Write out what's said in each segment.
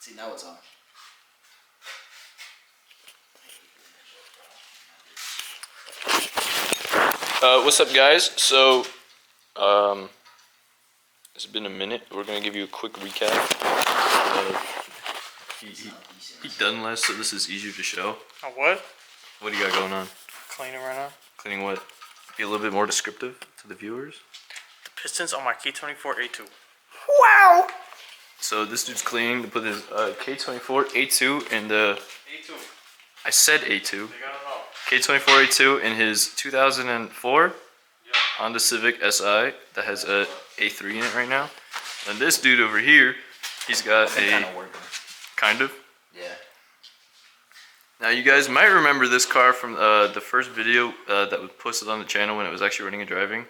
See, now it's on. What's up, guys? So, it's been a minute. We're gonna give you a quick recap. He done less, so this is easier to show. A what? What do you got going on? Cleaning right now. Cleaning what? Be a little bit more descriptive to the viewers. The pistons on my K24A2. Wow! So this dude's cleaning to put his K24 A2 in the. A2. I said A2. They gotta know. K24 A2 in his 2004 Honda Civic Si that has a A3 in it right now. And this dude over here, he's got a Kind of working. kind of. Yeah. Now you guys might remember this car from the first video that was posted on the channel when it was actually running and driving.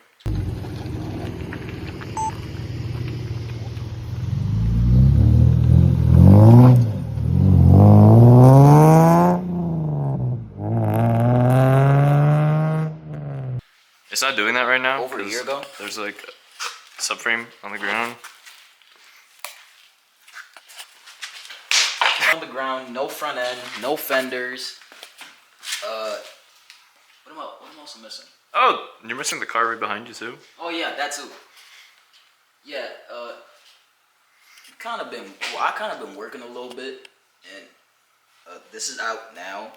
It's not doing that right now. Over a year ago? There's like a subframe on the ground. On the ground, no front end, no fenders. What am I also missing? Oh, you're missing the car right behind you too. Oh yeah, that too. Yeah, I kind of been working a little bit, and this is out now.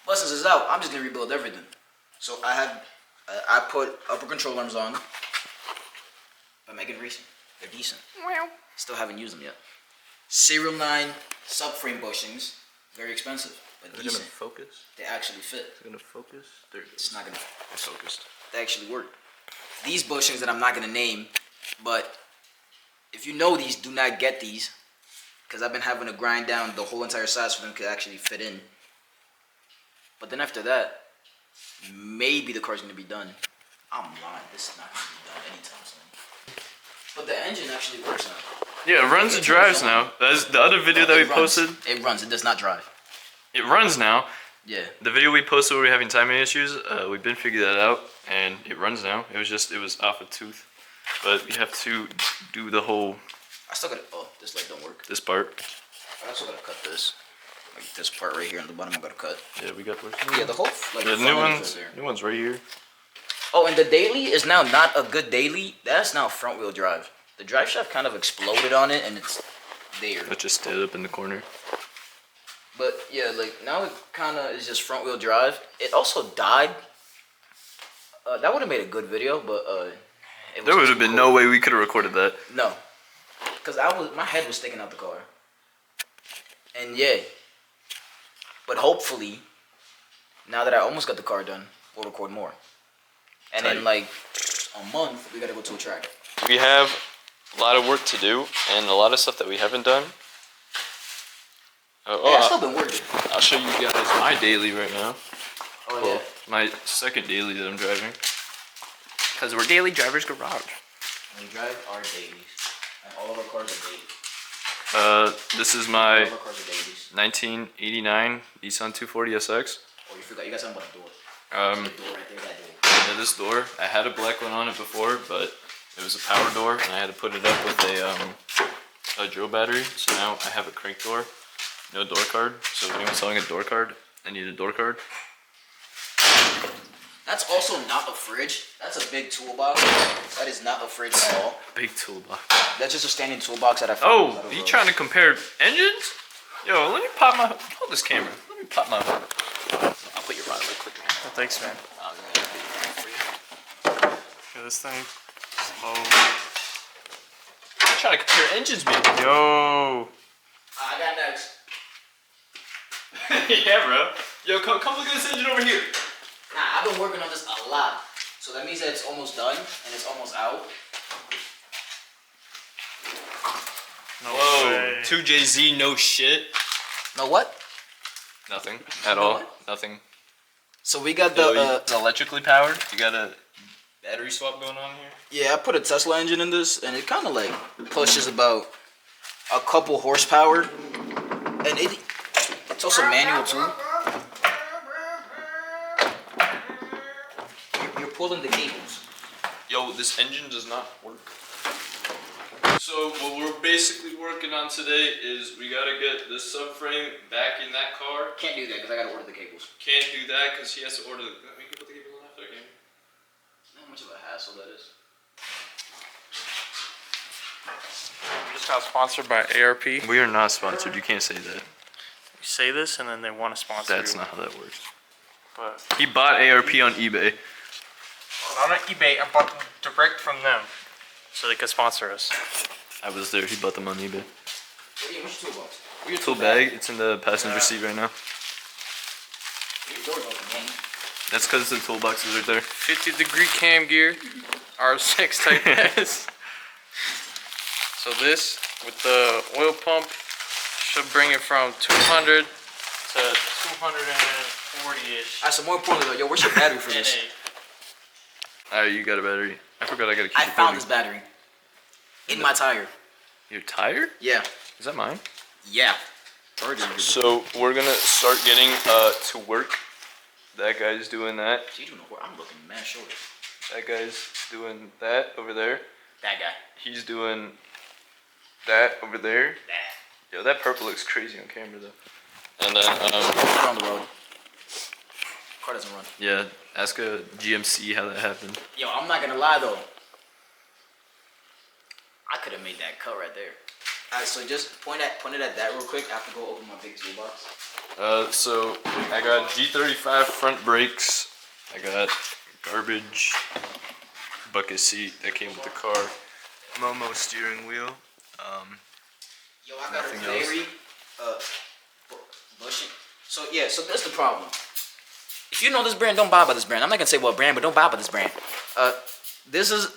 But since it's out, I'm just gonna rebuild everything. So I put upper control arms on, but make it recent. They're decent. Still haven't used them yet. Serial 9 subframe bushings, very expensive, but They're decent. gonna focus. They actually fit. It's gonna focus. There it It's goes. not gonna. It's focused. They actually work. These bushings that I'm not gonna name, but if you know these, do not get these, because I've been having to grind down the whole entire size for them to actually fit in. But then after that, maybe the car's gonna be done. I'm lying. This is not gonna be done anytime soon. But the engine actually works now. Yeah, it runs and drives now. That's the other video that we posted. It runs. It does not drive. It runs now. Yeah. The video we posted where we were having timing issues, we've been figuring that out, and it runs now. It was off a tooth, but we have to do the whole. I still gotta. Oh, this light don't work. This part. I also gotta cut this. Like this part right here on the bottom, I gotta cut. Yeah, we got work. Yeah, the whole like The the new front one's there. new one's right here. Oh, and the daily is now not a good daily. That's now front wheel drive. The drive shaft kind of exploded on it, and it's there. It just stood up in the corner. But yeah, like now it kind of is just front wheel drive. It also died. That would have made a good video, but it was There would too have been cold. no way we could have recorded that. No, cause my head was sticking out the car. And yeah, but hopefully, now that I almost got the car done, we'll record more. And Tight. in like a month, we gotta go to a track. We have a lot of work to do and a lot of stuff that we haven't done. I've still been working. I'll show you guys my daily right now. Oh Well, yeah. my second daily that I'm driving. Because we're daily drivers garage. We drive our dailies, and all of our cars are daily. This is All my of our cars are dailies. 1989 Nissan 240 SX. Oh, you forgot. You got something about the door. Um, The door right there. That door. yeah, this door, I had a black one on it before, but it was a power door, and I had to put it up with a drill battery. So now I have a crank door, no door card. So if anyone's selling a door card, I need a door card. That's also not a fridge. That's a big toolbox. That is not a fridge at all. Big toolbox. That's just a standing toolbox that I found. Oh, you trying to compare engines? Yo, let me pop my, hold this camera. Let me pop my, I'll put your rod real quick. Oh, thanks, man. Yeah, this thing. Slow. I'm trying to compare engines, man. Yo. I got next. Yeah, bro. Yo, come look at this engine over here. Nah, I've been working on this a lot. So that means that it's almost done and it's almost out. No Whoa, way. 2JZ, no shit. Know what? Nothing at all. Nothing. So we got It's electrically powered. You got a battery swap going on here. yeah, I put a Tesla engine in this, and it kind of like pushes about a couple horsepower, and it's also manual too. You're pulling the cables. Yo, this engine does not work. So what we're basically working on today is we gotta get the subframe back in that car. Can't do that because I gotta order the cables. Can't do that because he has to order the. We can put the cables on after, can't we? How much of a hassle that is. I'm just not sponsored by ARP. You We are not sponsored. You can't say that. say this and then they want to sponsor That's you. not how that works. But He bought ARP on eBay. not on eBay. I bought them direct from them, so they could sponsor us. I was there. He bought them on eBay. What's your toolbox? Your tool bag. It's in the passenger seat right now. Your door's open, man. That's because the toolbox is right there. 50-degree cam gear, R6 type S. So this with the oil pump should bring it from 200 to 240-ish. Alright, so more importantly though, yo, where's your battery for this? Alright, you got a battery. I forgot I gotta keep I found recording. this battery. In my tire. Your tire? Yeah. Is that mine? Yeah. So we're gonna start getting to work. That guy's doing that. I'm looking mad short. That guy's doing that over there. That guy. He's doing that over there. That. Yo, that purple looks crazy on camera though. And then We're on the road. Car doesn't run. yeah, ask a GMC how that happened. Yo, I'm not gonna lie though. I could have made that cut right there. Alright, so just point it at that real quick. I have to go open my big toolbox. So I got G35 front brakes. I got garbage bucket seat that came with the car. Momo steering wheel. Yo, I got a Nothing else. very bushing. So yeah, so that's the problem. If you know this brand, don't buy by this brand. I'm not gonna say what brand, but don't buy by this brand. I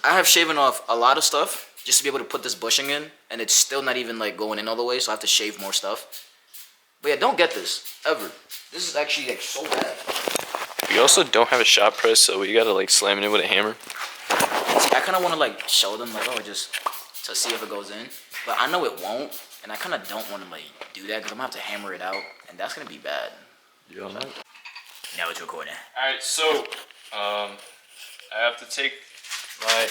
have shaven off a lot of stuff just to be able to put this bushing in, and it's still not even like going in all the way, so I have to shave more stuff. But yeah, don't get this ever. This is actually like so bad. We also don't have a shot press, so we gotta like slam it in with a hammer. See, I kind of want to like show them like, oh, just to see if it goes in, but I know it won't, and I kind of don't want to like do that because I'm gonna have to hammer it out, and that's gonna be bad. You on that? Now it's recording. Alright, so I have to take my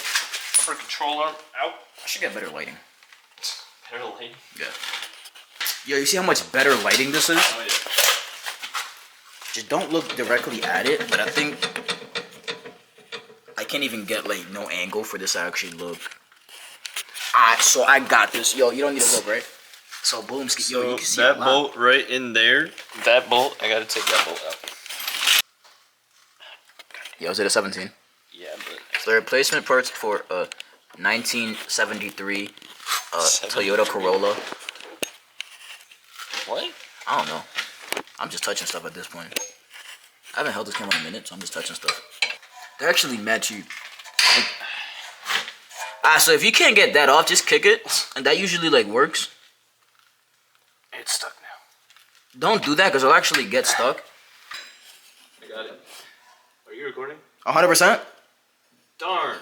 upper control arm out. I should get better lighting. Better light. Yeah. Yo, you see how much better lighting this is? Oh yeah. Just don't look directly at it, but I think I can't even get like no angle for this to actually look. Alright, so I got this. Yo, you don't need to look, right? So boom, yo, you can see that a lot. bolt right in there. That bolt, I gotta take that bolt out. Yo, is it a 17? Yeah, but So the replacement parts for a 1973 Toyota Corolla. what? I don't know. I'm just touching stuff at this point. I haven't held this camera in a minute, so I'm just touching stuff. They're actually mad cheap. So if you can't get that off, just kick it, and that usually like works. It's stuck now. Don't do that, because it'll actually get stuck. I got it. Are you recording? 100%? Darn.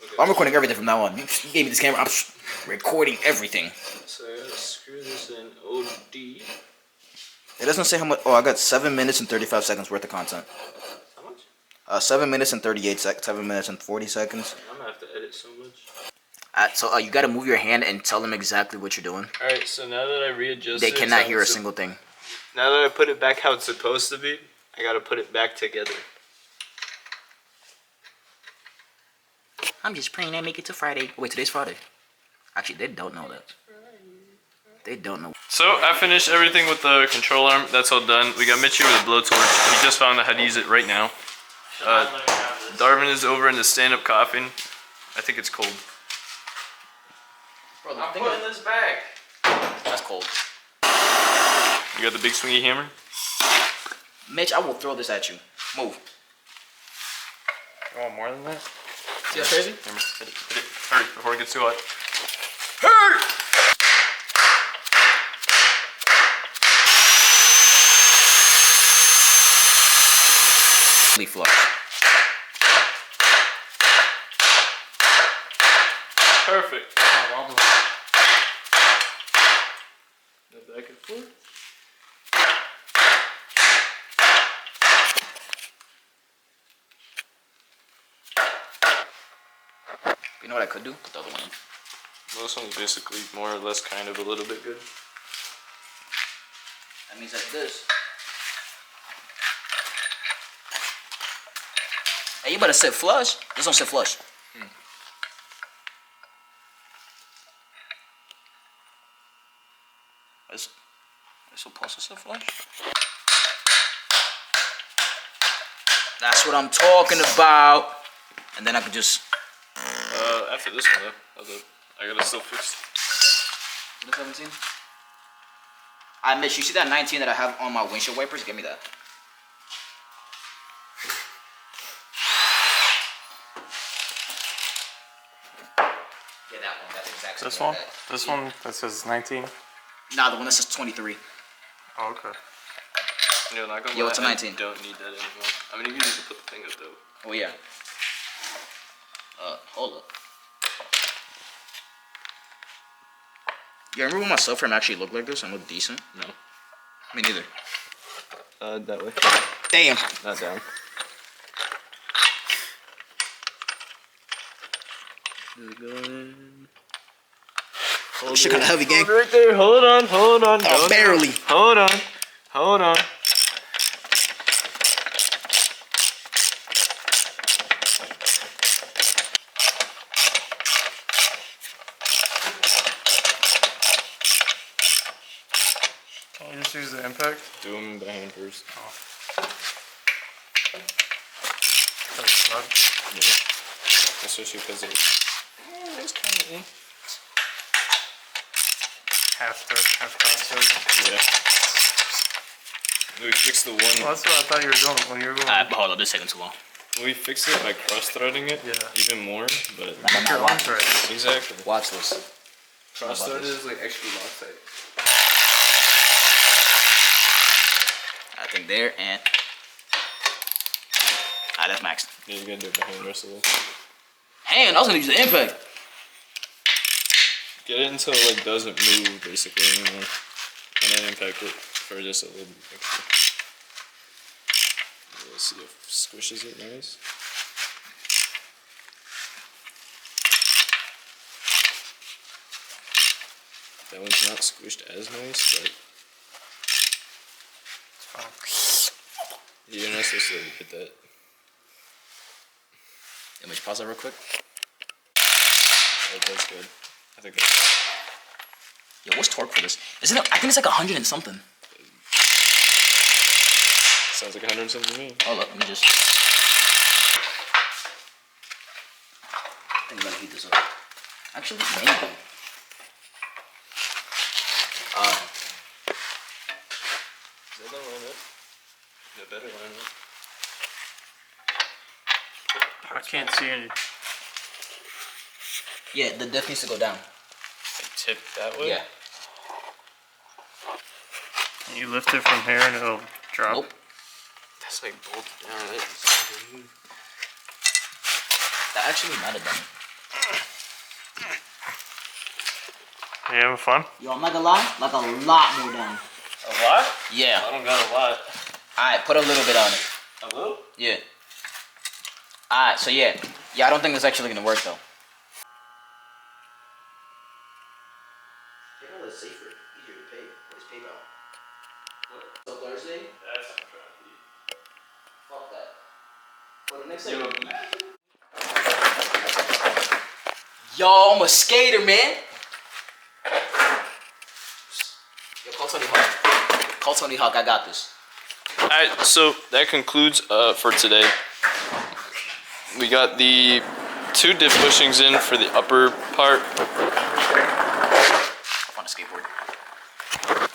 Okay. I'm recording everything from now on. You gave me this camera, I'm recording everything. So I gotta screw this in OD. It doesn't say how much. Oh, I got 7 minutes and 35 seconds worth of content. How much? 7 minutes and 38 seconds. 7 minutes and 40 seconds. I'm gonna have to edit so much. So you gotta move your hand and tell them exactly what you're doing. Alright, so now that I readjust They it, cannot so hear a it's- single thing. Now that I put it back how it's supposed to be, I gotta put it back together. I'm just praying I make it to Friday. Wait, today's Friday. Actually, they don't know that. They don't know. So I finished everything with the control arm. That's all done. We got Mitch here with a blowtorch. He just found out how to use it right now. Darwin is over in the stand-up coughing. I think it's cold. Bro, I'm putting this back. That's cold. You got the big swingy hammer? Mitch, I will throw this at you. Move. You want more than that? See that's crazy? Hammer. Hit it. Hit it. Hurry, before it gets too hot. Hurry! Flush. Perfect. Oh, Back and forth. You know what I could do? Put the other one in. Most ones basically more or less kind of a little bit good. That means like this. Hey, you better sit flush. This don't sit flush. It's supposed to sit flush. That's what I'm talking about. And then I could just. After this one though, I gotta still fix. Is it 17? I Mitch, you see that 19 that I have on my windshield wipers? Give me that. Yeah, that one. That's exactly This what one? that- This one that says 19? Nah, the one that says 23. Oh, okay. No, not gonna Yo, lie, it's a 19. I don't need that anymore. I mean, you need to put the thing up though. Oh yeah. Hold up. You remember when my subframe actually looked like this and looked decent? No. Me neither. That way. Damn. Not down. Is it going? This shit kind of heavy, gang. Right there. Hold on. Oh, barely. Hold on. Can't you just use the impact? Do them by hand first. That's snug. Yeah. Especially because it's kind of in. Half cross. Yeah. We fixed the one. Well, that's what I thought you were doing when you were going. Alright, but hold up, this taking too long. We fixed it by cross-threading it. Yeah. Even more, but Make your own thread. exactly. Watch this. Cross-threaded is like extra Loctite. I think there and. Alright, that's maxed. Yeah, you gotta do it by hand the rest of it. Hand, I was gonna use the impact. Get it until it like doesn't move basically anymore, and then impact it for just a little bit extra. Let's see if it squishes it nice. That one's not squished as nice, but you're not supposed to hit that. Let me pause that real quick. That's good. I think that's. Yo, what's torque for this? Isn't it? I think it's like 100 and something. Sounds like 100 something to me. Hold up, let me just. I think I'm gonna heat this up. Actually, maybe. Is that line up? No better line up. I can't see any. Yeah, the diff needs to go down. Like tip that way? Yeah. You lift it from here and it'll drop. Nope. That's like bolted down. That actually might have done it. Are you having fun? Yo, I'm not gonna lie, like a lot more down. A lot? Yeah. I don't got a lot. Alright, put a little bit on it. A little? Yeah. Alright, so yeah. Yeah, I don't think this actually gonna work though. It's safer, easier to pay. It's PayPal. What? So Thursday? That's not trying to eat. Fuck that. For the next Yo, Yo, I'm a skater, man. Yo, call Tony Hawk. Call Tony Hawk, I got this. Alright, so that concludes for today. We got the 2 diff bushings in for the upper part On a skateboard.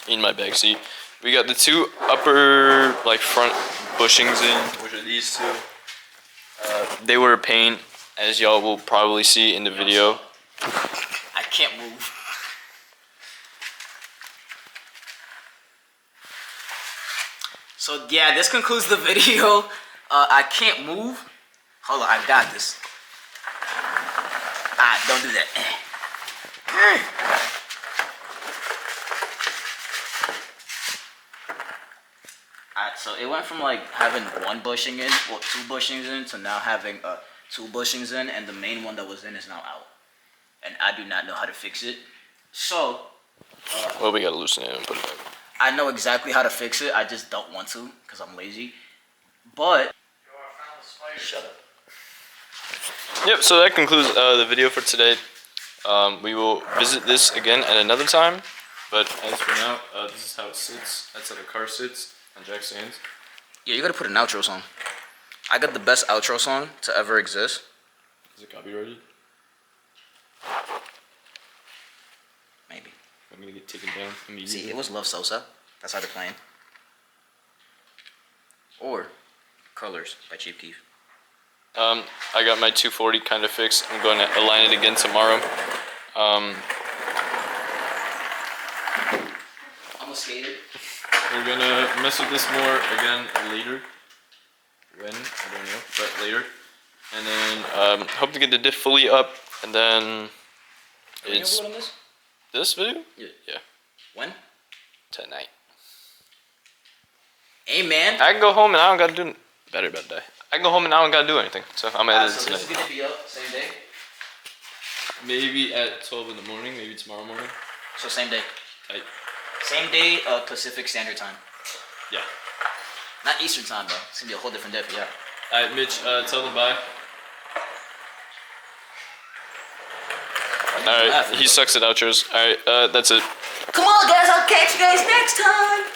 in my back seat. We got the 2 upper like front bushings in, which are these 2. They were a pain, as y'all will probably see in the video. I can't move. So yeah, this concludes the video. I can't move. Hold on, I got this. Ah, don't do that. Alright, so it went from like having 1 bushing in, well 2 bushings in, to now having 2 bushings in, and the main one that was in is now out. and I do not know how to fix it. So Well, we gotta loosen it and put it back. I know exactly how to fix it. I just don't want to because I'm lazy. But shut up. Yep, so that concludes the video for today. We will visit this again at another time. But as for now, this is how it sits. That's how the car sits on jack stands. Yeah, you gotta put an outro song. I got the best outro song to ever exist. Is it copyrighted? Maybe. I'm gonna get taken down immediately. See, it was Love Sosa. That's how they're playing. Or Colors by Chief Keef. I got my 240 kind of fixed. I'm going to align it again tomorrow. I'm a skater. We're gonna mess with this more again later. When? I don't know, but later. And then hope to get the diff fully up, and then it's this video? Yeah. When? Tonight. Hey man. I can go home and I don't gotta do better about that. I can go home and I don't gotta do anything. So I'm gonna edit it So this is tonight. gonna be up same day. Maybe at 12 in the morning, maybe tomorrow morning. So same day. Tight. Same day, Pacific Standard Time. Yeah. Not Eastern Time though. It's gonna be a whole different day. Yeah. Alright, Mitch, tell them bye. Alright, he sucks at outros. Alright, that's it. Come on, guys. I'll catch you guys next time.